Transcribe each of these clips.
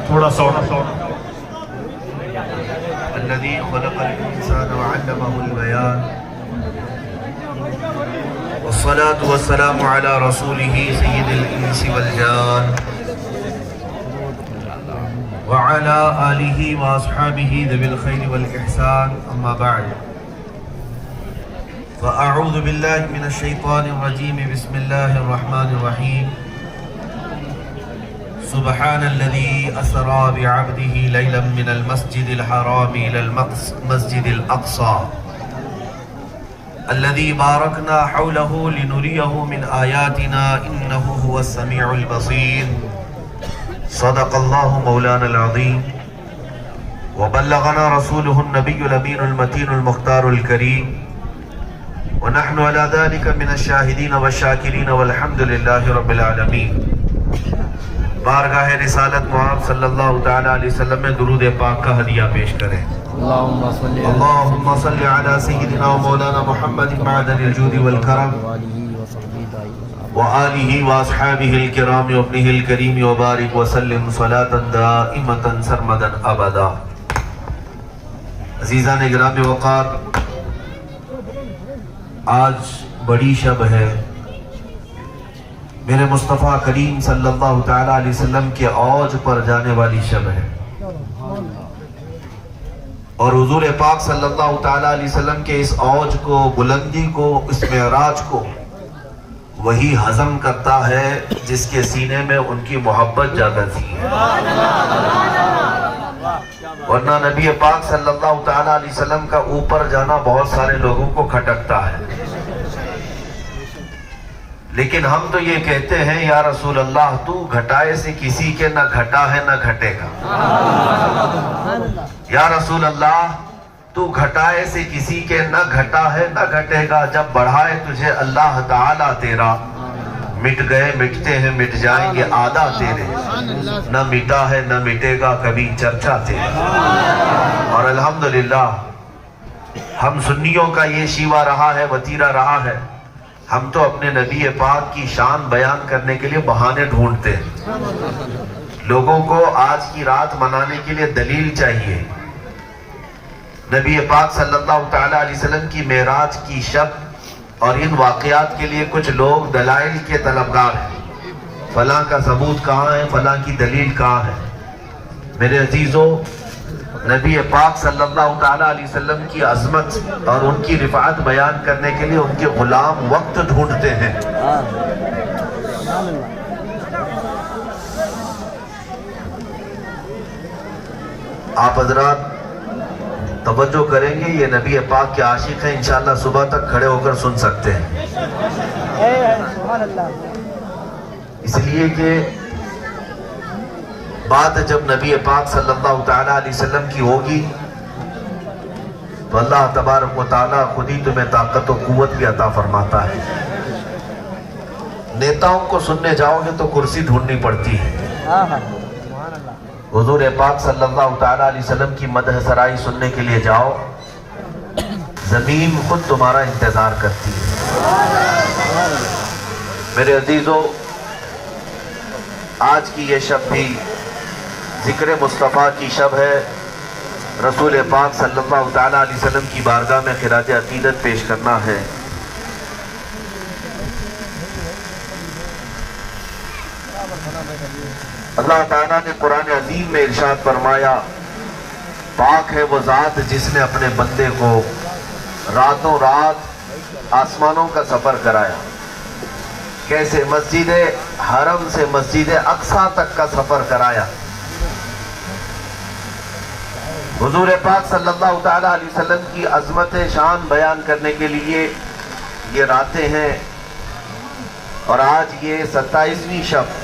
تھوڑا ساؤنڈ الذي خلق الإنسان وعلمه البيان والصلاة والسلام على رسوله سيد الإنس والجان وعلى آله وأصحابه ذوي الخير والإحسان أما بعد فأعوذ بالله من الشيطان الرجيم بسم الله الرحمن الرحيم سبحان الذي أسرى بعبده ليلا من المسجد الحرام إلى المسجد الأقصى الذي باركنا حوله لنريه من آياتنا إنه هو السميع البصير صدق الله مولانا العظيم وبلغنا رسوله النبي الأمين المتين المختار الكريم ونحن على ذلك من الشاهدين والشاكرين والحمد لله رب العالمين. بارگاہ رسالت محمد صلی اللہ تعالیٰ علیہ وسلم میں درود پاک کا ہدیہ پیش کریں. اللہم صلی علی سیدنا و مولانا محمد معدن الجود والکرم وآلہ واصحابہ الکرام وابنہ الکریم وبارک وسلم صلاة دائمتا سرمدا ابدا. عزیزان گرام وقار، آج بڑی شب ہے، میرے مصطفیٰ کریم صلی اللہ تعالیٰ علیہ وسلم کے عوج پر جانے والی شب ہے، اور حضور پاک صلی اللہ تعالیٰ علیہ وسلم کے اس عوج کو، بلندی کو، اس معراج کو وہی ہضم کرتا ہے جس کے سینے میں ان کی محبت زیادہ تھی. ورنہ نبی پاک صلی اللہ تعالیٰ علیہ وسلم کا اوپر جانا بہت سارے لوگوں کو کھٹکتا ہے، لیکن ہم تو یہ کہتے ہیں یا رسول اللہ تو گھٹائے سے کسی کے نہ گھٹا ہے نہ گھٹے گا. یا رسول اللہ تو گھٹائے سے کسی کے نہ گھٹا ہے نہ گھٹے گا، جب بڑھائے تجھے اللہ تعالیٰ تیرا، مٹ گئے مٹتے ہیں مٹ جائیں گے آدھا تیرے، نہ مٹا ہے نہ مٹے گا کبھی چرچا تیرے. اور الحمدللہ ہم سنیوں کا یہ شیوا رہا ہے، وتیرہ رہا ہے، ہم تو اپنے نبی پاک کی شان بیان کرنے کے لیے بہانے ڈھونڈتے ہیں. لوگوں کو آج کی رات منانے کے لیے دلیل چاہیے. نبی پاک صلی اللہ تعالیٰ علیہ وسلم کی معراج کی شب اور ان واقعات کے لیے کچھ لوگ دلائل کے طلبگار ہیں. فلاں کا ثبوت کہاں ہے، فلاں کی دلیل کہاں ہے؟ میرے عزیزوں، نبی پاک صلی اللہ تعالیٰ علیہ وسلم کی عظمت اور ان کی رفعت بیان کرنے کے لیے ان کے غلام وقت ڈھونڈتے ہیں. آپ حضرات توجہ کریں گے، یہ نبی پاک کے عاشق ہیں، انشاءاللہ صبح تک کھڑے ہو کر سن سکتے ہیں. اس لیے کہ بات جب نبی پاک صلی اللہ تعالیٰ علیہ وسلم کی ہوگی تو اللہ تبارک و تعالیٰ خود ہی تمہیں طاقت و قوت بھی عطا فرماتا ہے. نیتاؤں کو سننے جاؤ گے تو کرسی ڈھونڈنی پڑتی ہے. حضور پاک صلی اللہ تعالیٰ علیہ وسلم کی مدح سرائی سننے کے لیے جاؤ، زمین خود تمہارا انتظار کرتی ہے. میرے عزیزوں، آج کی یہ شب بھی ذکر مصطفیٰ کی شب ہے. رسول پاک صلی اللہ تعالیٰ علیہ وسلم کی بارگاہ میں خراج عقیدت پیش کرنا ہے. اللہ تعالیٰ نے قرآن عظیم میں ارشاد فرمایا، پاک ہے وہ ذات جس نے اپنے بندے کو راتوں رات آسمانوں کا سفر کرایا. کیسے؟ مسجد حرم سے مسجد اقصیٰ تک کا سفر کرایا. حضور پاک صلی اللہ تعالیٰ علیہ وسلم کی عظمت شان بیان کرنے کے لیے یہ راتیں ہیں. اور آج یہ 27ویں شب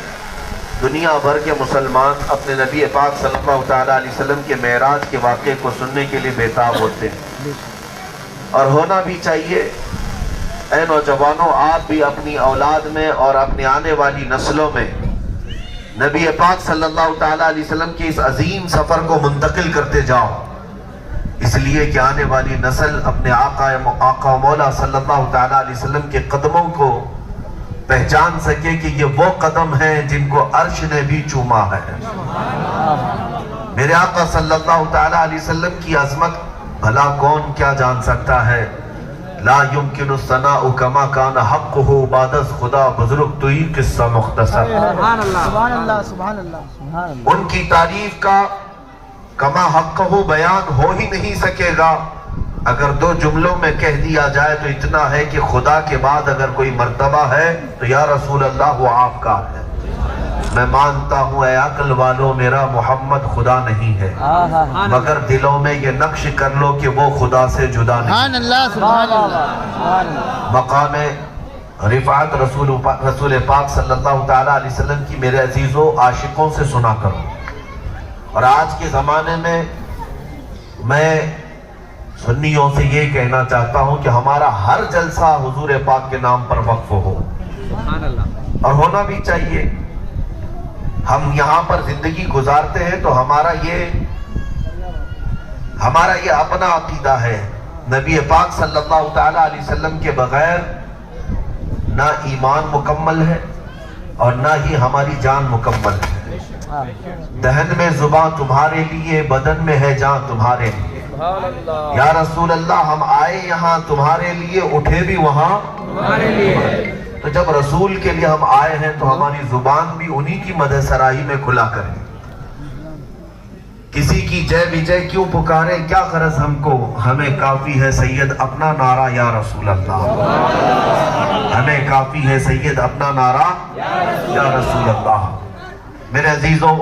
دنیا بھر کے مسلمان اپنے نبی پاک صلی اللہ تعالیٰ علیہ وسلم کے معراج کے واقعے کو سننے کے لیے بےتاب ہوتے ہیں، اور ہونا بھی چاہیے. اے نوجوانوں، آپ بھی اپنی اولاد میں اور اپنی آنے والی نسلوں میں نبی پاک صلی اللہ تعالیٰ علیہ وسلم کے اس عظیم سفر کو منتقل کرتے جاؤ، اس لیے کہ آنے والی نسل اپنے آقا و مولا صلی اللہ تعالیٰ علیہ وسلم کے قدموں کو پہچان سکے کہ یہ وہ قدم ہیں جن کو عرش نے بھی چوما ہے۔ میرے آقا صلی اللہ تعالیٰ علیہ وسلم کی عظمت بھلا کون کیا جان سکتا ہے۔ لا يمکن الثناء کما کان حقہ بعد از خدا، بزرگ تو ہی قصہ مختصر۔ سبحان اللہ سبحان اللہ سبحان اللہ۔ ان کی تعریف کا کما حقہ بیان ہو ہی نہیں سکے گا۔ اگر دو جملوں میں کہہ دیا جائے تو اتنا ہے کہ خدا کے بعد اگر کوئی مرتبہ ہے تو یا رسول اللہ وہ آپ کا ہے۔ میں مانتا ہوں اے عقل والوں میرا محمد خدا نہیں ہے، مگر دلوں میں یہ نقش کر لو کہ وہ خدا سے جدا نہیں۔ سبحان اللہ سبحان اللہ۔ مقام رفعت رسول پاک صلی اللہ تعالیٰ علیہ وسلم کی میرے عزیزوں عاشقوں سے سنا کرو۔ اور آج کے زمانے میں میں سنیوں سے یہ کہنا چاہتا ہوں کہ ہمارا ہر جلسہ حضور پاک کے نام پر وقف ہو، اور ہونا بھی چاہیے۔ ہم یہاں پر زندگی گزارتے ہیں تو ہمارا یہ اپنا عقیدہ ہے۔ نبی پاک صلی اللہ تعالیٰ علیہ وسلم کے بغیر نہ ایمان مکمل ہے اور نہ ہی ہماری جان مکمل ہے۔ دہن میں زباں تمہارے لیے، بدن میں ہے جان تمہارے لیے۔ یا رسول اللہ ہم آئے یہاں تمہارے لیے، اٹھے بھی وہاں تمہارے لیے۔ تو جب رسول کے لیے ہم آئے ہیں تو ہماری زبان بھی انہی کی مدح سرائی میں کھلا کریں۔ کسی کی جے وجے کیوں پکارے، کیا غرض ہم کو، ہمیں کافی ہے سید اپنا نعرہ یا رسول اللہ۔ ہمیں کافی ہے سید اپنا نعرہ یا رسول اللہ۔ میرے عزیزوں،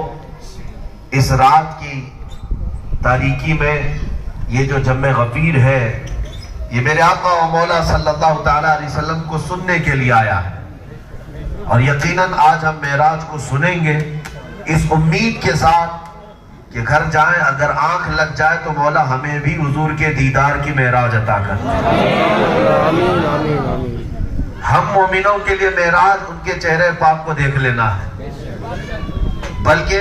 اس رات کی تاریکی میں یہ جو جمع غفیر ہے، یہ میرے آقا و مولا صلی اللہ تعالیٰ علیہ وسلم کو سننے کے لیے آیا ہے، اور یقیناً آج ہم معراج کو سنیں گے اس امید کے ساتھ کہ گھر جائیں اگر آنکھ لگ جائے تو مولا ہمیں بھی حضور کے دیدار کی معراج عطا کر۔ ہم مومنوں کے لیے معراج ان کے چہرے پاک کو دیکھ لینا ہے، بلکہ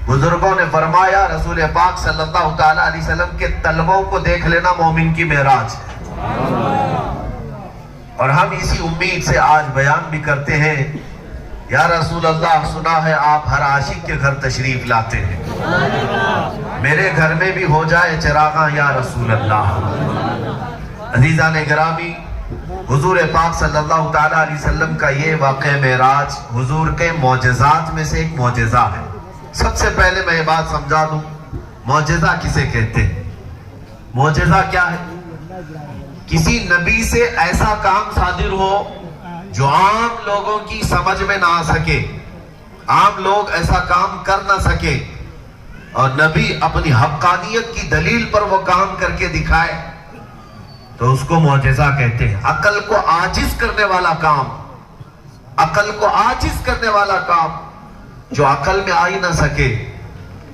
بزرگوں نے فرمایا رسول پاک صلی اللہ تعالیٰ علیہ وسلم کے طلبوں کو دیکھ لینا مومن کی معراج ہے۔ اور ہم اسی امید سے آج بیان بھی کرتے ہیں، یا رسول اللہ سنا ہے آپ ہر عاشق کے گھر تشریف لاتے ہیں، میرے گھر میں بھی ہو جائے چراغاں یا رسول اللہ۔ عزیزان گرامی، حضور پاک صلی اللہ تعالیٰ علیہ وسلم کا یہ واقعہ معراج حضور کے معجزات میں سے ایک معجزہ ہے۔ سب سے پہلے میں یہ بات سمجھا دوں، معجزہ کسے کہتے ہیں؟ معجزہ کیا ہے؟ کسی نبی سے ایسا کام صادر ہو جو عام لوگوں کی سمجھ میں نہ آ سکے، عام لوگ ایسا کام کر نہ سکے، اور نبی اپنی حقانیت کی دلیل پر وہ کام کر کے دکھائے تو اس کو معجزہ کہتے ہیں۔ عقل کو عاجز کرنے والا کام، عقل کو عاجز کرنے والا کام جو عقل میں آ ہی نہ سکے۔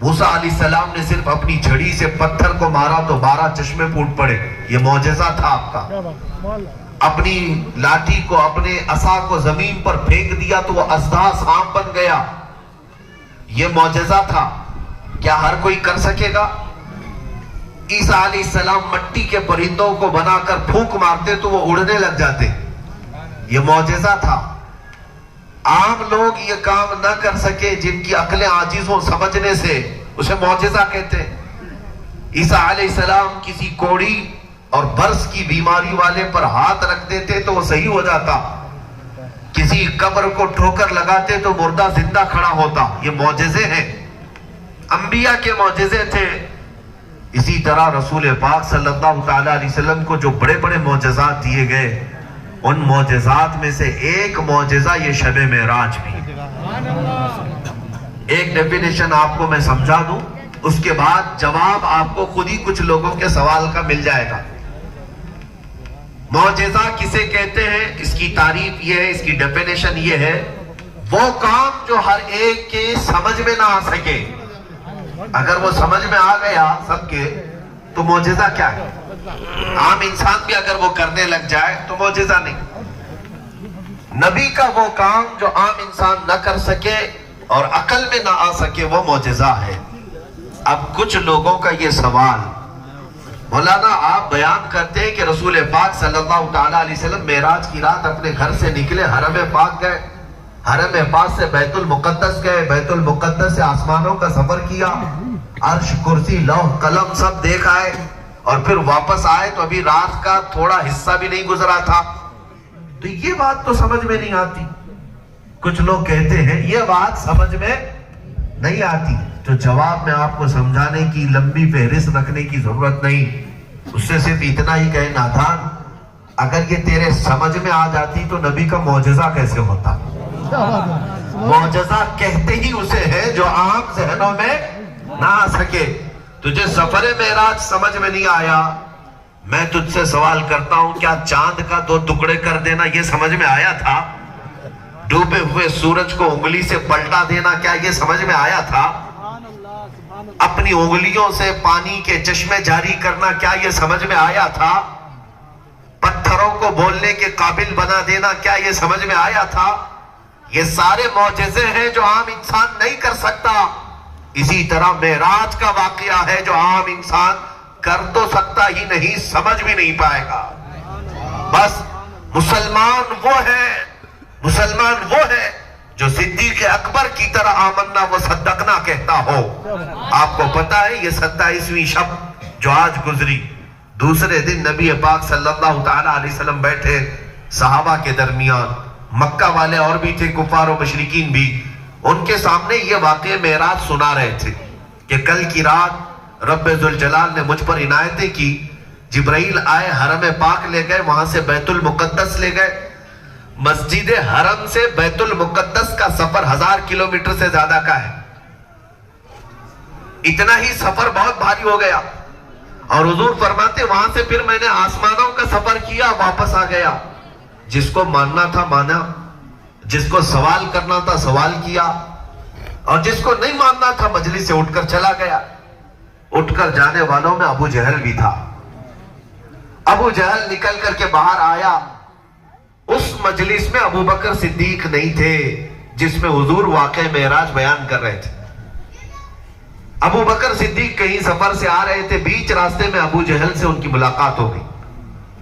موسیٰ علیہ السلام نے صرف اپنی چھڑی سے پتھر کو مارا تو 12 چشمے پھوٹ پڑے، یہ معجزہ تھا آپ کا۔ اپنی لاٹھی کو، اپنے عصا کو زمین پر پھینک دیا تو وہ اژدہا سانپ بن گیا، یہ معجزہ تھا۔ کیا ہر کوئی کر سکے گا؟ عیسیٰ علیہ السلام مٹی کے پرندوں کو بنا کر پھونک مارتے تو وہ اڑنے لگ جاتے، یہ معجزہ تھا۔ عام لوگ یہ کام نہ کر سکے، جن کی عقلیں عاجز ہوں سمجھنے سے، اسے معجزہ کہتے ہیں۔ عیسیٰ علیہ السلام کسی کوڑی اور برس کی بیماری والے پر ہاتھ رکھ دیتے تو وہ صحیح ہو جاتا، کسی قبر کو ٹھوکر لگاتے تو مردہ زندہ کھڑا ہوتا، یہ معجزے ہیں، انبیاء کے معجزے تھے۔ اسی طرح رسول پاک صلی اللہ تعالیٰ علیہ وسلم کو جو بڑے بڑے معجزات دیے گئے، ان معجزات میں سے ایک معجزہ یہ شب معراج بھی۔ ایک ڈیفینیشن آپ کو میں سمجھا دوں، اس کے بعد جواب آپ کو خود ہی کچھ لوگوں کے سوال کا مل جائے گا۔ معجزہ کسے کہتے ہیں؟ اس کی تعریف یہ ہے، اس کی ڈیفینیشن یہ ہے، وہ کام جو ہر ایک کے سمجھ میں نہ آ سکے، اگر وہ سمجھ میں آ گیا سب کے تو معجزہ کیا ہے؟ عام انسان بھی اگر وہ کرنے لگ جائے تو معجزہ نہیں۔ نبی کا وہ کام جو عام انسان نہ کر سکے اور عقل میں نہ آ سکے وہ معجزہ ہے۔ اب کچھ لوگوں کا یہ سوال مولانا آپ بیان کرتے ہیں کہ رسول پاک صلی اللہ تعالیٰ علیہ وسلم معراج کی رات اپنے گھر سے نکلے، حرم پاک گئے، حرم پاک سے بیت المقدس گئے، بیت المقدس سے آسمانوں کا سفر کیا، عرش، کرسی، لوح، قلم سب دیکھ آئے، اور پھر واپس آئے تو ابھی رات کا تھوڑا حصہ بھی نہیں گزرا تھا۔ تو یہ بات تو سمجھ میں نہیں آتی۔ کچھ لوگ کہتے ہیں یہ بات سمجھ میں نہیں آتی، تو جواب میں آپ کو سمجھانے کی لمبی فہرست رکھنے کی ضرورت نہیں، اس سے صرف اتنا ہی کہے نادان، اگر یہ تیرے سمجھ میں آ جاتی تو نبی کا معجزہ کیسے ہوتا؟ معجزہ کہتے ہی اسے ہے جو عام ذہنوں میں نہ آ سکے۔ تجھے سفر معراج سمجھ میں نہیں آیا، میں تجھ سے سوال کرتا ہوں، کیا چاند کا 2 ٹکڑے کر دینا یہ سمجھ میں آیا تھا؟ ڈوبے ہوئے سورج کو انگلی سے پلٹا دینا کیا یہ سمجھ میں آیا تھا؟ اپنی انگلیوں سے پانی کے چشمے جاری کرنا کیا یہ سمجھ میں آیا تھا؟ پتھروں کو بولنے کے قابل بنا دینا کیا یہ سمجھ میں آیا تھا؟ یہ سارے معجزے ہیں جو عام انسان نہیں کر سکتا۔ اسی طرح معراج کا واقعہ ہے جو عام انسان کر تو سکتا ہی نہیں، سمجھ بھی نہیں پائے گا۔ بس مسلمان وہ ہے جو صدیق اکبر کی طرح آمنا و صدقنا کہتا ہو۔ آپ کو پتا ہے یہ 27ویں شب جو آج گزری، دوسرے دن نبی پاک صلی اللہ تعالیٰ علیہ وسلم بیٹھے صحابہ کے درمیان، مکہ والے اور بھی تھے، کفار و مشرکین بھی، ان کے سامنے یہ واقعہ معراج سنا رہے تھے کہ کل کی رات رب ذوالجلال نے مجھ پر عنایتیں کی، جبرائیل آئے، حرم پاک لے گئے، وہاں سے بیت المقدس لے گئے۔ مسجد حرم سے بیت المقدس کا سفر 1000 کلومیٹر سے زیادہ کا ہے۔ اتنا ہی سفر بہت بھاری ہو گیا، اور حضور فرماتے وہاں سے پھر میں نے آسمانوں کا سفر کیا، واپس آ گیا۔ جس کو ماننا تھا مانا، جس کو سوال کرنا تھا سوال کیا، اور جس کو نہیں ماننا تھا مجلس سے اٹھ کر چلا گیا۔ اٹھ کر جانے والوں میں ابو جہل بھی تھا۔ ابو جہل نکل کر کے باہر آیا، اس مجلس میں ابو بکر صدیق نہیں تھے جس میں حضور واقع معراج بیان کر رہے تھے۔ ابو بکر صدیق کہیں سفر سے آ رہے تھے، بیچ راستے میں ابو جہل سے ان کی ملاقات ہو گئی۔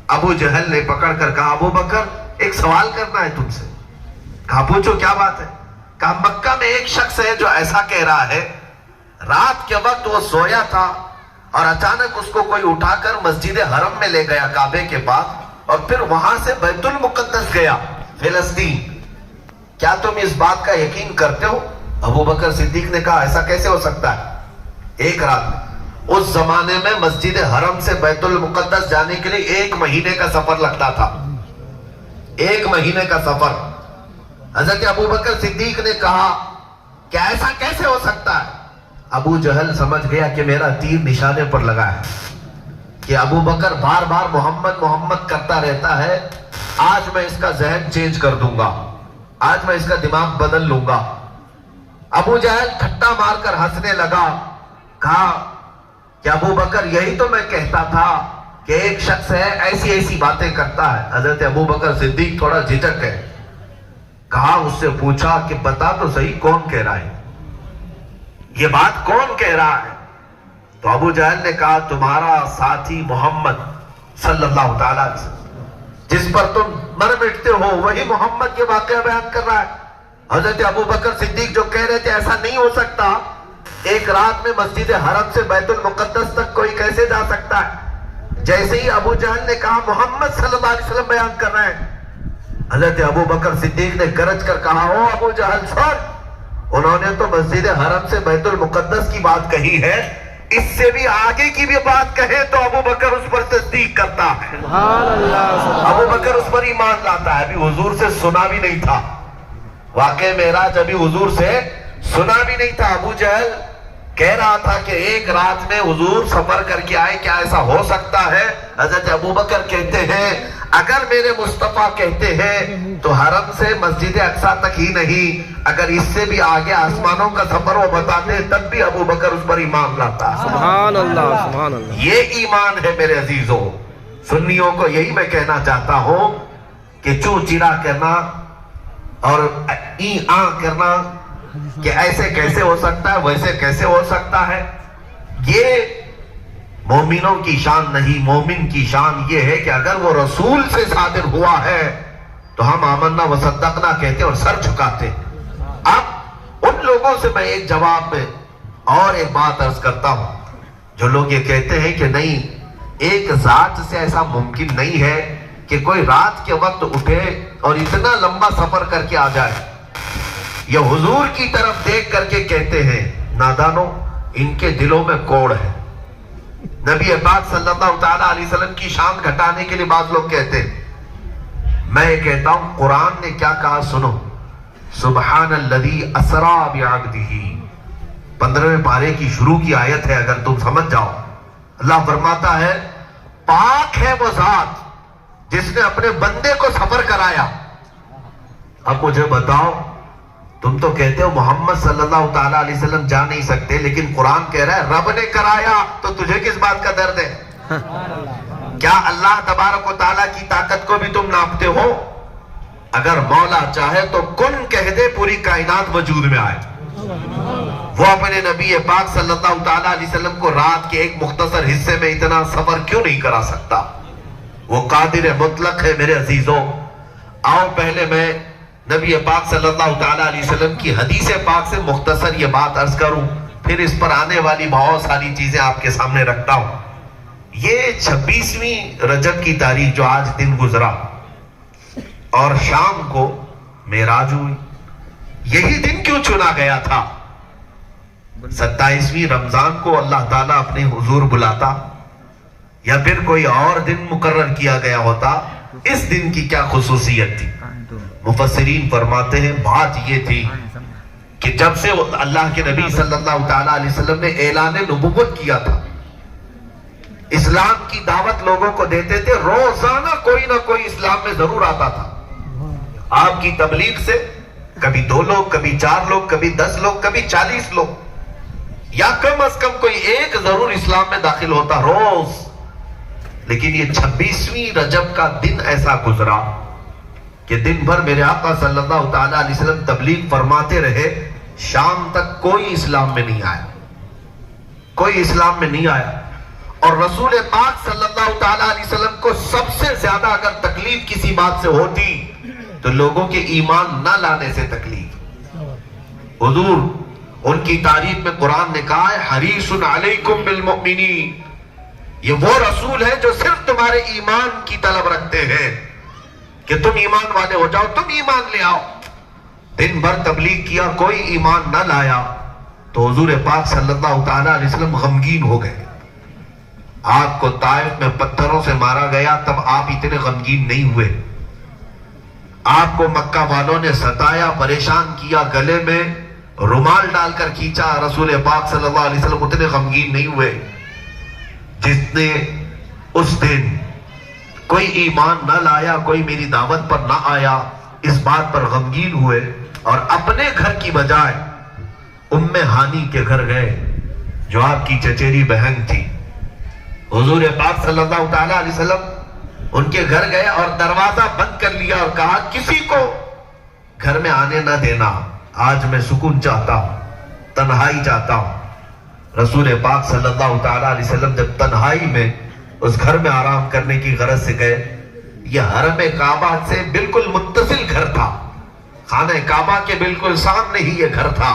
ابو جہل نے پکڑ کر کہا، ابو بکر ایک سوال کرنا ہے تم سے۔ کہا پوچھو کیا بات ہے؟ کہا مکہ میں ایک شخص ہے جو ایسا کہہ رہا ہے، رات کے وقت وہ سویا تھا اور اچانک اس کو کوئی اٹھا کر مسجد حرم میں لے گیا کعبے کے پاس، اور پھر وہاں سے بیت المقدس گیا فلسطین۔ کیا تم اس بات کا یقین کرتے ہو؟ ابو بکر صدیق نے کہا ایسا کیسے ہو سکتا ہے؟ ایک رات میں، اس زمانے میں مسجد حرم سے بیت المقدس جانے کے لیے 1 مہینے کا سفر لگتا تھا۔ 1 مہینے کا سفر۔ حضرت ابو بکر صدیق نے کہا کہ ایسا کیسے ہو سکتا ہے؟ ابو جہل سمجھ گیا کہ میرا تیر نشانے پر لگا ہے، کہ ابو بکر بار بار محمد محمد کرتا رہتا ہے، آج میں اس کا ذہن چینج کر دوں گا، آج میں اس کا دماغ بدل لوں گا۔ ابو جہل ٹھٹا مار کر ہنسنے لگا، کہا کہ ابو بکر یہی تو میں کہتا تھا کہ ایک شخص ہے ایسی ایسی باتیں کرتا ہے۔ حضرت ابو بکر صدیق تھوڑا جھجک ہے، کہا اس سے پوچھا کہ بتا تو صحیح کون کہہ رہا ہے، یہ بات کون کہہ رہا ہے؟ تو ابو جہل نے کہا تمہارا ساتھی محمد صلی اللہ تعالیٰ علیہ وسلم، جس پر تم مر مٹتے ہو، وہی محمد یہ واقعہ بیان کر رہا ہے۔ حضرت ابو بکر صدیق جو کہہ رہے تھے ایسا نہیں ہو سکتا، ایک رات میں مسجد حرم سے بیت المقدس تک کوئی کیسے جا سکتا ہے؟ جیسے ہی ابو جہل نے کہا محمد صلی اللہ علیہ وسلم بیان کر رہے ہیں، حضرت ابو بکر صدیق نے گرج کر کہا او ابو جہل سن، انہوں نے تو مسجد حرم سے بیت المقدس کی بات کہی ہے، اس سے بھی آگے کی بھی بات کہے تو ابو بکر اس پر تصدیق کرتا ہے، ابو بکر اس پر ایمان لاتا ہے۔ ابھی حضور سے سنا بھی نہیں تھا واقع معراج، ابھی حضور سے سنا بھی نہیں تھا۔ ابو جہل کہہ رہا تھا کہ ایک رات میں حضور سفر کر کے آئے، کیا ایسا ہو سکتا ہے؟ حضرت ابو بکر کہتے ہیں اگر میرے مصطفیٰ کہتے ہیں تو حرم سے مسجد اقصیٰ تک ہی نہیں، اگر اس سے بھی آگے آسمانوں کا سفر وہ بتاتے تب بھی ابو بکر اس پر ایمان لاتا ہے۔ سبحان اللہ، سبحان اللہ۔ یہ ایمان ہے میرے عزیزوں۔ سنیوں کو یہی میں کہنا چاہتا ہوں کہ چو چرا کرنا اور ای آ کرنا کہ ایسے کیسے ہو سکتا ہے، ویسے کیسے ہو سکتا ہے، یہ مومنوں کی شان نہیں، مومن کی شان یہ ہے کہ اگر وہ رسول سے صادر ہوا ہے تو ہم آمنا و صدقنا کہتے اور سر جھکاتے۔ اب ان لوگوں سے میں ایک جواب میں اور ایک بات عرض کرتا ہوں، جو لوگ یہ کہتے ہیں کہ نہیں ایک ذات سے ایسا ممکن نہیں ہے کہ کوئی رات کے وقت اٹھے اور اتنا لمبا سفر کر کے آ جائے، یہ حضور کی طرف دیکھ کر کے کہتے ہیں۔ نادانوں، ان کے دلوں میں کوڑ ہے۔ نبی پاک صلی اللہ تعالیٰ علیہ وسلم کی شان گھٹانے کے لیے بعض لوگ کہتے ہیں۔ میں یہ کہتا ہوں قرآن نے کیا کہا سنو، سبحان الذی اسرا بعبدہ، 15ویں پارے کی شروع کی آیت ہے، اگر تم سمجھ جاؤ۔ اللہ فرماتا ہے پاک ہے وہ ذات جس نے اپنے بندے کو سفر کرایا۔ اب مجھے بتاؤ، تم تو کہتے ہو محمد صلی اللہ تعالیٰ علیہ وسلم جا نہیں سکتے، لیکن قرآن کہہ رہا ہے رب نے کرایا، تو تجھے کس بات کا درد ہے؟ کیا اللہ تبارک و تعالیٰ کی طاقت کو بھی تم ناپتے ہو؟ اگر مولا چاہے تو کن کہہ دے، پوری کائنات وجود میں آئے۔ وہ اپنے نبی پاک صلی اللہ تعالیٰ علیہ وسلم کو رات کے ایک مختصر حصے میں اتنا سفر کیوں نہیں کرا سکتا؟ وہ قادر مطلق ہے میرے عزیزوں۔ آؤ پہلے میں نبی پاک صلی اللہ تعالیٰ علیہ وسلم کی حدیث پاک سے مختصر یہ بات عرض کروں، پھر اس پر آنے والی بہت ساری چیزیں آپ کے سامنے رکھتا ہوں۔ یہ 26ویں رجب کی تاریخ جو آج دن گزرا اور شام کو معراج ہوئی، یہی دن کیوں چنا گیا تھا؟ 27ویں رمضان کو اللہ تعالیٰ اپنے حضور بلاتا یا پھر کوئی اور دن مقرر کیا گیا ہوتا؟ اس دن کی کیا خصوصیت تھی؟ مفسرین فرماتے ہیں بات یہ تھی کہ جب سے اللہ کے نبی صلی اللہ تعالیٰ علیہ وسلم نے اعلان نبوت کیا تھا، اسلام کی دعوت لوگوں کو دیتے تھے، روزانہ کوئی نہ کوئی اسلام میں ضرور آتا تھا۔ آپ کی تبلیغ سے کبھی 2 لوگ، کبھی 4 لوگ، کبھی 10 لوگ، کبھی 40 لوگ، یا کم از کم کوئی ایک ضرور اسلام میں داخل ہوتا روز۔ لیکن یہ 26ویں رجب کا دن ایسا گزرا کہ دن بھر میرے آقا صلی اللہ تعالیٰ علیہ وسلم تبلیغ فرماتے رہے، شام تک کوئی اسلام میں نہیں آیا، کوئی اسلام میں نہیں آیا۔ اور رسول پاک صلی اللہ تعالیٰ علیہ وسلم کو سب سے زیادہ اگر تکلیف کسی بات سے ہوتی تو لوگوں کے ایمان نہ لانے سے تکلیف۔ حضور ان کی تعریف میں قرآن نے کہا ہے حریص علیکم بالمؤمنین، یہ وہ رسول ہے جو صرف تمہارے ایمان کی طلب رکھتے ہیں کہ تم ایمان والے ہو جاؤ، تم ایمان لے آؤ۔ دن بھر تبلیغ کیا، کوئی ایمان نہ لایا، تو حضور پاک صلی اللہ تعالیٰ علیہ وسلم غمگین ہو گئے۔ آپ کو طائف میں پتھروں سے مارا گیا، تب آپ اتنے غمگین نہیں ہوئے۔ آپ کو مکہ والوں نے ستایا، پریشان کیا، گلے میں رومال ڈال کر کھینچا، رسول پاک صلی اللہ علیہ وسلم اتنے غمگین نہیں ہوئے جتنے اس دن کوئی ایمان نہ لایا، کوئی میری دعوت پر نہ آیا، اس بات پر غمگین ہوئے، اور اپنے گھر کی بجائے ام ہانی کے گھر گئے جو آپ کی چچیری بہن تھی۔ حضور پاک صلی اللہ تعالیٰ علیہ وسلم ان کے گھر گئے اور دروازہ بند کر لیا اور کہا کسی کو گھر میں آنے نہ دینا، آج میں سکون چاہتا ہوں، تنہائی چاہتا ہوں۔ رسول پاک صلی اللہ تعالیٰ علیہ وسلم جب تنہائی میں اس گھر میں آرام کرنے کی غرض سے گئے، یہ حرم کعبہ سے بالکل متصل گھر تھا، خانہ کعبہ کے بالکل سامنے ہی یہ گھر تھا۔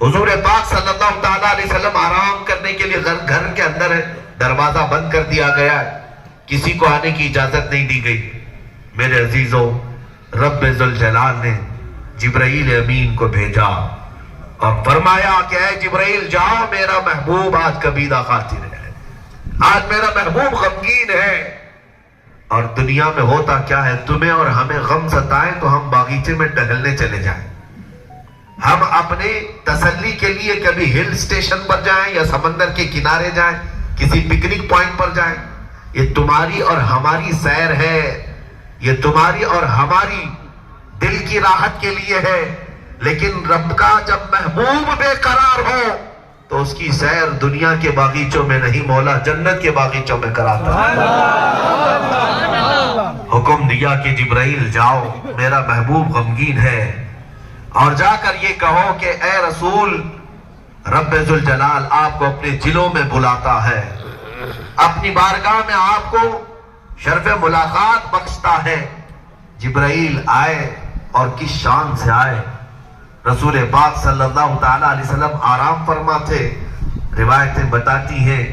حضور پاک صلی اللہ تعالیٰ علیہ وسلم آرام کرنے کے لیے گھر کے اندر ہے، دروازہ بند کر دیا گیا ہے، کسی کو آنے کی اجازت نہیں دی گئی۔ میرے عزیزوں، رب ذوالجلال نے جبرائیل امین کو بھیجا اور فرمایا کہ اے جبرائیل جاؤ، میرا محبوب آج کبیدہ خاطر ہے، آج میرا محبوب غمگین ہے۔ اور دنیا میں ہوتا کیا ہے، تمہیں اور ہمیں غم ستائے تو ہم باغیچے میں ٹہلنے چلے جائیں، ہم اپنے تسلی کے لیے کبھی ہل سٹیشن پر جائیں یا سمندر کے کنارے جائیں، کسی پکنک پوائنٹ پر جائیں، یہ تمہاری اور ہماری سیر ہے، یہ تمہاری اور ہماری دل کی راحت کے لیے ہے۔ لیکن رب کا جب محبوب بے قرار ہو تو اس کی سیر دنیا کے باغیچوں میں نہیں، مولا جنت کے باغیچوں میں کراتا ہے۔ حکم دیا کہ جبرائیل جاؤ، میرا محبوب غمگین ہے، اور جا کر یہ کہو کہ اے رسول، رب ذوالجلال آپ کو اپنے جلوں میں بلاتا ہے، اپنی بارگاہ میں آپ کو شرف ملاقات بخشتا ہے. جبرائیل آئے اور کس شان سے آئے. رسول پاک صلی اللہ تعالی علیہ وسلم آرام فرما تھے. روایتیں بتاتی ہیں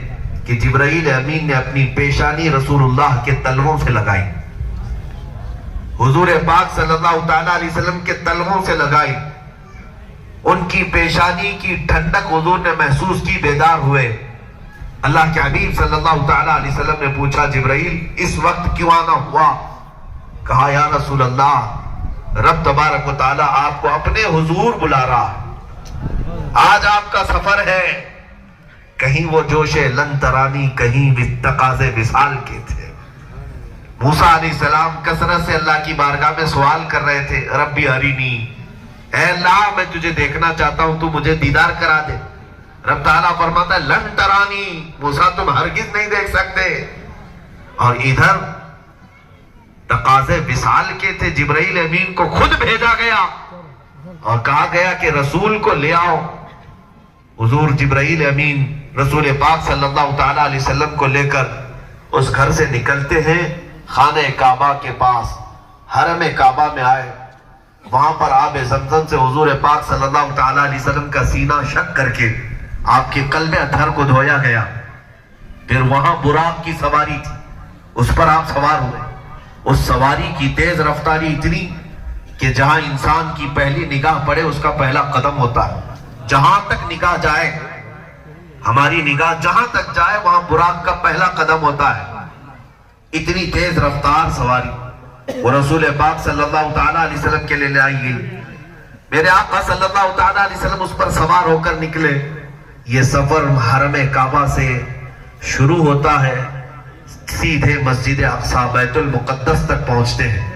کہ جبرائیل امین نے اپنی پیشانی رسول اللہ کے تلووں سے لگائی. حضور پاک صلی اللہ تعالی علیہ وسلم کے تلووں سے لگائی. ان کی پیشانی کی ٹھنڈک حضور نے محسوس کی, بیدار ہوئے. اللہ کے حبیب صلی اللہ تعالی علیہ وسلم نے پوچھا جبرائیل اس وقت کیوں آنا ہوا؟ کہا یا رسول اللہ رب تبارک و تعالی آپ کو اپنے حضور بلا رہا ہے. آج آپ کا سفر ہے. کہیں وہ جوش لن ترانی, کہیں بھی تقاضے وصال کے تھے. موسیٰ علیہ السلام کثرت سے اللہ کی بارگاہ میں سوال کر رہے تھے, ربی ارینی, اے اللہ میں تجھے دیکھنا چاہتا ہوں, تو مجھے دیدار کرا دے. رب تعالیٰ فرماتا ہے لن ترانی, موسیٰ تم ہرگز نہیں دیکھ سکتے. اور ادھر تقاضے وصال کے تھے. جبرائیل امین کو خود بھیجا گیا اور کہا گیا کہ رسول کو لے آؤ. حضور جبرائیل امین رسول پاک صلی اللہ تعالی علیہ وسلم کو لے کر اس گھر سے نکلتے ہیں. خانہ کعبہ کے پاس حرم کعبہ میں آئے. وہاں پر آب زمزم سے حضور پاک صلی اللہ تعالی علیہ وسلم کا سینہ شق کر کے آپ کے قلب اطہر کو دھویا گیا. پھر وہاں براق کی سواری تھی, اس پر آپ سوار ہوئے. اس سواری کی تیز رفتاری اتنی کہ جہاں انسان کی پہلی نگاہ پڑے اس کا پہلا قدم ہوتا ہے. جہاں تک نگاہ جائے, ہماری نگاہ جہاں تک جائے وہاں براق کا پہلا قدم ہوتا ہے. اتنی تیز رفتار سواری وہ رسول پاک صلی اللہ تعالی علیہ وسلم کے لیے لائی گئی. میرے آقا صلی اللہ تعالی علیہ وسلم اس پر سوار ہو کر نکلے. یہ سفر حرم کعبہ سے شروع ہوتا ہے, سیدھے مسجد اقصی بیت المقدس تک پہنچتے ہیں.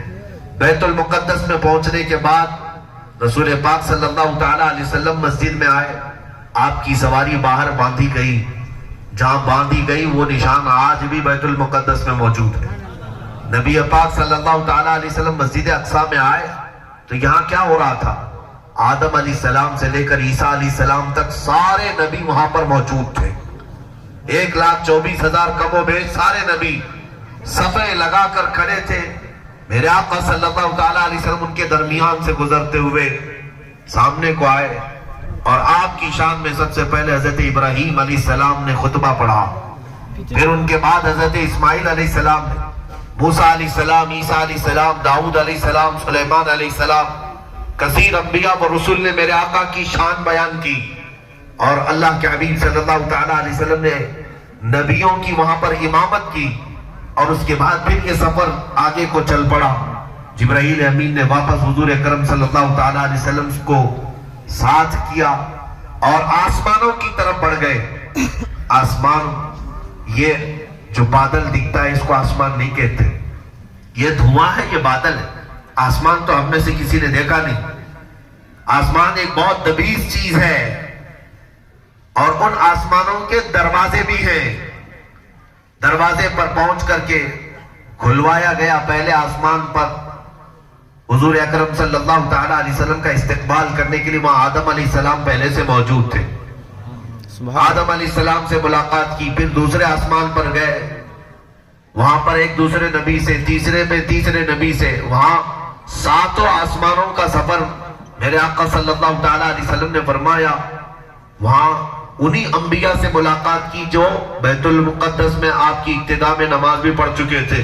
بیت المقدس میں پہنچنے کے بعد رسول پاک صلی اللہ تعالی علیہ وسلم مسجد میں آئے. آپ کی سواری باہر باندھی گئی. جہاں باندھی گئی وہ نشان آج بھی بیت المقدس میں موجود ہے. نبی پاک صلی اللہ تعالی علیہ وسلم مسجد اقصی میں آئے تو یہاں کیا ہو رہا تھا؟ آدم علیہ السلام سے لے کر عیسیٰ علیہ السلام تک سارے نبی وہاں پر موجود تھے. 1,24,000 کم و بیش سارے نبی صفحے لگا کر کھڑے تھے. میرے آقا صلی اللہ تعالی علیہ وسلم ان کے درمیان سے گزرتے ہوئے سامنے کو آئے اور آپ کی شان میں سب سے پہلے حضرت ابراہیم علیہ السلام نے خطبہ پڑھا. پھر ان کے بعد حضرت اسماعیل علیہ السلام نے, موسیٰ علیہ السلام, عیسیٰ علیہ السلام, داؤد علیہ السلام, سلیمان علیہ السلام, کثیر انبیاء و رسول نے میرے آقا کی شان بیان کی. اور اللہ کے حبیب صلی اللہ تعالی علیہ وسلم نے نبیوں کی وہاں پر امامت کی. اور اس کے بعد پھر یہ سفر آگے کو چل پڑا. جبرائیل امین نے واپس حضور اکرم صلی اللہ تعالی علیہ وسلم کو ساتھ کیا اور آسمانوں کی طرف بڑھ گئے. آسمان, یہ جو بادل دکھتا ہے اس کو آسمان نہیں کہتے, یہ دھواں ہے, یہ بادل ہے. آسمان تو ہم میں سے کسی نے دیکھا نہیں. آسمان ایک بہت دبیز چیز ہے اور ان آسمانوں کے دروازے بھی ہیں. دروازے پر پہنچ کر کے کھلوایا گیا. پہلے آسمان پر حضور اکرم صلی اللہ تعالی علیہ وسلم کا استقبال کرنے کے لیے وہاں آدم علیہ السلام پہلے سے موجود تھے. آدم علیہ السلام سے ملاقات کی. پھر دوسرے آسمان پر گئے, وہاں پر ایک دوسرے نبی سے, تیسرے میں تیسرے نبی سے, وہاں 7 آسمانوں کا سفر میرے آقا صلی اللہ تعالی علیہ وسلم نے فرمایا. وہاں انہی انبیاء سے ملاقات کی جو بیت المقدس میں آپ کی ابتدا میں نماز بھی پڑھ چکے تھے.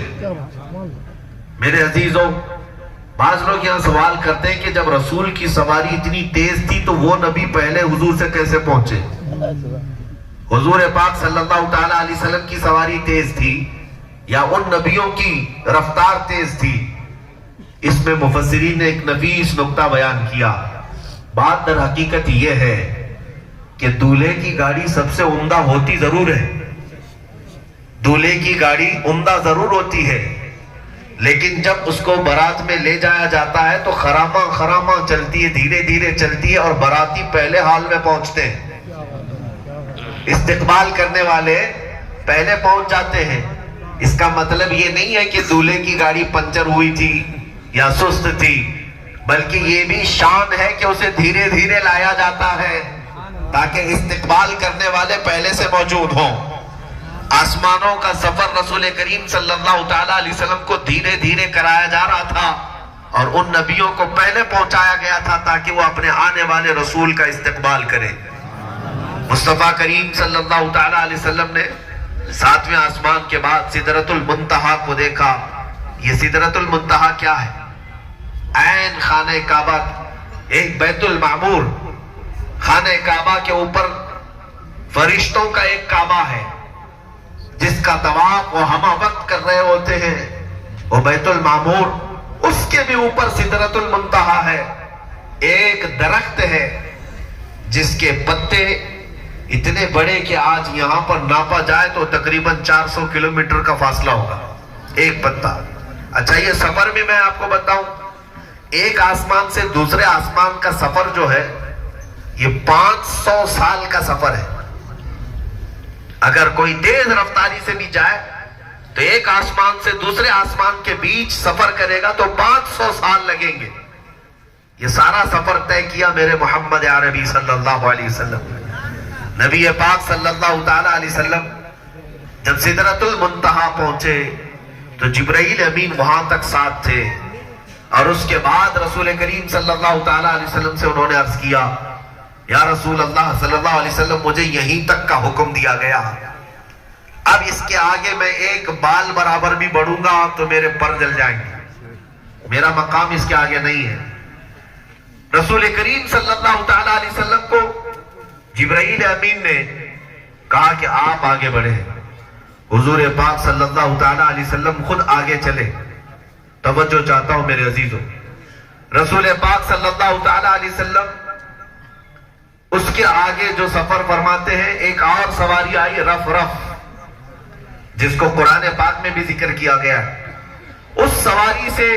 میرے عزیزوں, بعض لوگ یہاں سوال کرتے ہیں کہ جب رسول کی سواری اتنی تیز تھی تو وہ نبی پہلے حضور سے کیسے پہنچے؟ حضور پاک صلی اللہ تعالی علیہ وسلم کی سواری تیز تھی یا ان نبیوں کی رفتار تیز تھی؟ اس میں مفسرین نے ایک نفیس نکتہ بیان کیا. بات در حقیقت یہ ہے کہ دولہے کی گاڑی سب سے عمدہ ہوتی ضرور ہے. دولہے کی گاڑی عمدہ ضرور ہوتی ہے, لیکن جب اس کو برات میں لے جایا جاتا ہے تو خراما خراما چلتی ہے, دھیرے دھیرے چلتی ہے اور باراتی پہلے حال میں پہنچتے ہیں. استقبال کرنے والے پہلے پہنچ جاتے ہیں. اس کا مطلب یہ نہیں ہے کہ دولہے کی گاڑی پنچر ہوئی تھی یا سست تھی, بلکہ یہ بھی شان ہے کہ اسے دھیرے دھیرے لایا جاتا ہے تاکہ استقبال کرنے والے پہلے سے موجود ہوں. آسمانوں کا سفر رسول کریم صلی اللہ تعالی علیہ وسلم کو دھیرے دھیرے کرایا جا رہا تھا، اور ان نبیوں کو پہلے پہنچایا گیا تھا تاکہ وہ اپنے آنے والے رسول کا استقبال کرے۔ مصطفیٰ کریم صلی اللہ تعالی علیہ وسلم نے 7ویں آسمان کے بعد سدرۃ المنتہا کو دیکھا۔ یہ سدرۃ المنتہا کیا ہے؟ عین خانہ کعبہ، ایک بیت المعمور، خانہ کعبہ کے اوپر فرشتوں کا ایک کعبہ ہے جس کا طواف وہ ہمہ وقت کر رہے ہوتے ہیں، وہ بیت المعمور، اس کے بھی اوپر سدرۃ المنتہا ہے۔ ایک درخت ہے جس کے پتے اتنے بڑے کہ آج یہاں پر ناپا جائے تو تقریباً 400 کلومیٹر کا فاصلہ ہوگا ایک پتا۔ اچھا، یہ سفر بھی میں آپ کو بتاؤں، ایک آسمان سے دوسرے آسمان کا سفر جو ہے یہ 500 سال کا سفر ہے۔ اگر کوئی تیز رفتاری سے بھی جائے تو ایک آسمان سے دوسرے آسمان کے بیچ سفر کرے گا تو 500 سال لگیں گے۔ یہ سارا سفر طے کیا میرے محمد عربی صلی اللہ علیہ وسلم۔ نبی پاک صلی اللہ تعالی علیہ وسلم جب سدرۃ المنتہا پہنچے تو جبرائیل امین وہاں تک ساتھ تھے، اور اس کے بعد رسول کریم صلی اللہ تعالی علیہ وسلم سے انہوں نے عرض کیا، یا رسول اللہ صلی اللہ علیہ وسلم، مجھے یہیں تک کا حکم دیا گیا، اب اس کے آگے میں ایک بال برابر بھی بڑھوں گا تو میرے پر جل جائیں گے، میرا مقام اس کے آگے نہیں ہے۔ رسول کریم صلی اللہ تعالی علیہ وسلم کو جبرائیل امین نے کہا کہ آپ آگے بڑھیں۔ حضور پاک صلی اللہ تعالی علیہ وسلم خود آگے چلے۔ توجہ چاہتا ہوں میرے عزیزوں، رسول پاک صلی اللہ تعالی علیہ وسلم اس کے آگے جو سفر فرماتے ہیں، ایک اور سواری آئی رف رف، جس کو قرآن پاک میں بھی ذکر کیا گیا ہے۔ اس سواری سے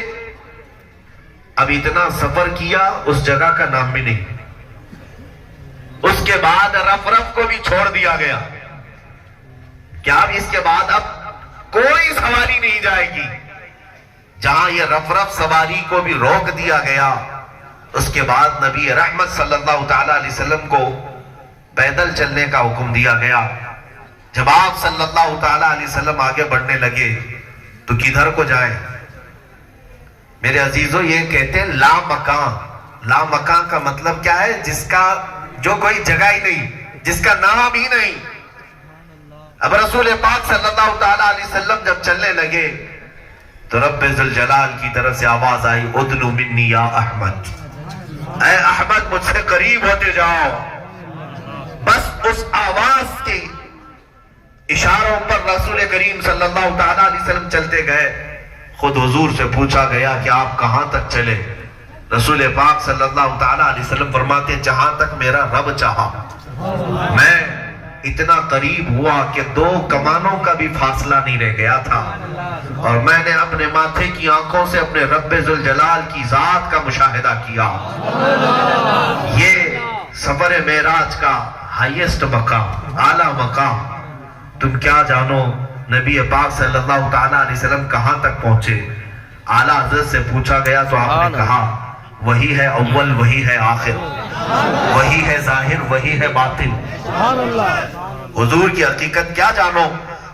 اب اتنا سفر کیا، اس جگہ کا نام بھی نہیں۔ اس کے بعد رف رف کو بھی چھوڑ دیا گیا کہ اب اس کے بعد اب کوئی سواری نہیں جائے گی۔ جہاں یہ رف رف سواری کو بھی روک دیا گیا، اس کے بعد نبی رحمت صلی اللہ تعالی علیہ وسلم کو پیدل چلنے کا حکم دیا گیا۔ جب آپ صلی اللہ تعالی علیہ وسلم آگے بڑھنے لگے تو کدھر کو جائیں؟ میرے عزیزوں، یہ کہتے ہیں لا مکان۔ لا مکان کا مطلب کیا ہے؟ جس کا جو کوئی جگہ ہی نہیں، جس کا نام ہی نہیں۔ اب رسول پاک صلی اللہ تعالی علیہ وسلم جب چلنے لگے تو رب ذوالجلال کی طرف سے آواز آئی، ادنو منی یا احمد، اے احمد مجھ سے قریب ہوتے جاؤ۔ بس اس آواز کے اشاروں پر رسول کریم صلی اللہ تعالی علیہ وسلم چلتے گئے۔ خود حضور سے پوچھا گیا کہ آپ کہاں تک چلے؟ رسول پاک صلی اللہ تعالی علیہ وسلم فرماتے ہیں، جہاں تک میرا رب چاہا۔ میں اتنا قریب ہوا کہ 2 کمانوں کا بھی فاصلہ نہیں رہ گیا تھا، اور میں نے اپنے ماتھے کی آنکھوں سے اپنے رب ذوالجلال کی ذات کا مشاہدہ کیا۔ یہ سفر معراج کا ہائیسٹ مقام، اعلیٰ مقام۔ تم کیا جانو نبی پاک صلی اللہ تعالی علیہ وسلم کہاں تک پہنچے؟ اعلیٰ حضرت سے پوچھا گیا تو آپ نے کہا، وہی ہے اول، وہی ہے آخر، وہی ہے ظاہر، وہی ہے باطن۔ حضور کی حقیقت کیا جانو؟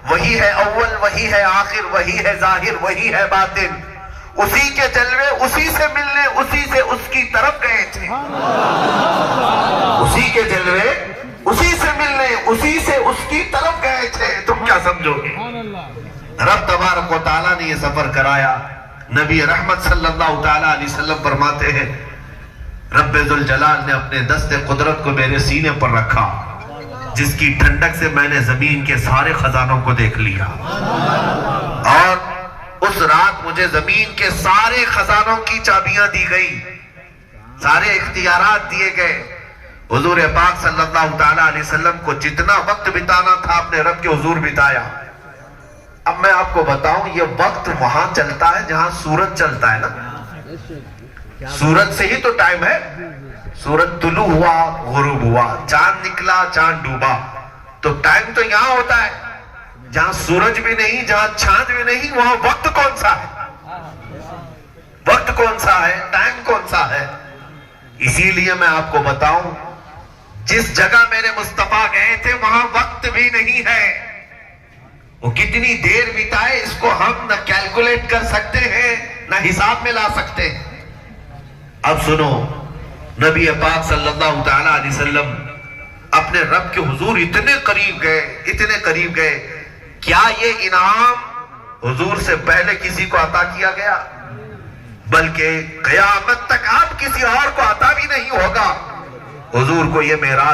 وہی ہے اول، وہی ہے آخر، وہی ہے ظاہر، وہی ہے باطن۔ اسی کے جلوے اسی سے ملنے، اسی سے اس کی طرف گئے تھے۔ اسی کے جلوے اسی سے ملنے، اسی سے اس کی طرف گئے تھے۔ تم کیا سمجھو گے؟ رب تبارک و تعالیٰ نے یہ سفر کرایا۔ نبی رحمت صلی اللہ تعالی علیہ وسلم فرماتے ہیں، رب ذوالجلال نے اپنے دست قدرت کو میرے سینے پر رکھا، جس کی ٹھنڈک سے میں نے زمین کے سارے خزانوں کو دیکھ لیا، اور اس رات مجھے زمین کے سارے خزانوں کی چابیاں دی گئی، سارے اختیارات دیے گئے۔ حضور پاک صلی اللہ تعالی علیہ وسلم کو جتنا وقت بتانا تھا اپنے رب کے حضور بتایا۔ اب میں آپ کو بتاؤں، یہ وقت وہاں چلتا ہے جہاں سورج چلتا ہے نا، سورج سے ہی تو ٹائم ہے۔ سورج طلوع ہوا، غروب ہوا، چاند نکلا، چاند ڈوبا، تو ٹائم تو یہاں ہوتا ہے۔ جہاں سورج بھی نہیں، جہاں چاند بھی نہیں، وہاں وقت کون سا ہے؟ وقت کون سا ہے؟ ٹائم کون سا ہے؟ اسی لیے میں آپ کو بتاؤں، جس جگہ میرے مصطفیٰ گئے تھے وہاں وقت بھی نہیں ہے، وہ کتنی دیر بتائے اس کو ہم نہ کیلکولیٹ کر سکتے ہیں نہ حساب میں لا سکتے ہیں. اب سنو، نبی پاک صلی اللہ تعالی علیہ وسلم اپنے رب کے حضور اتنے قریب گئے. کیا یہ انعام حضور سے پہلے کسی کو عطا کیا گیا؟ بلکہ قیامت تک آپ کسی اور کو عطا بھی نہیں ہوگا. حضور کو یہ معراج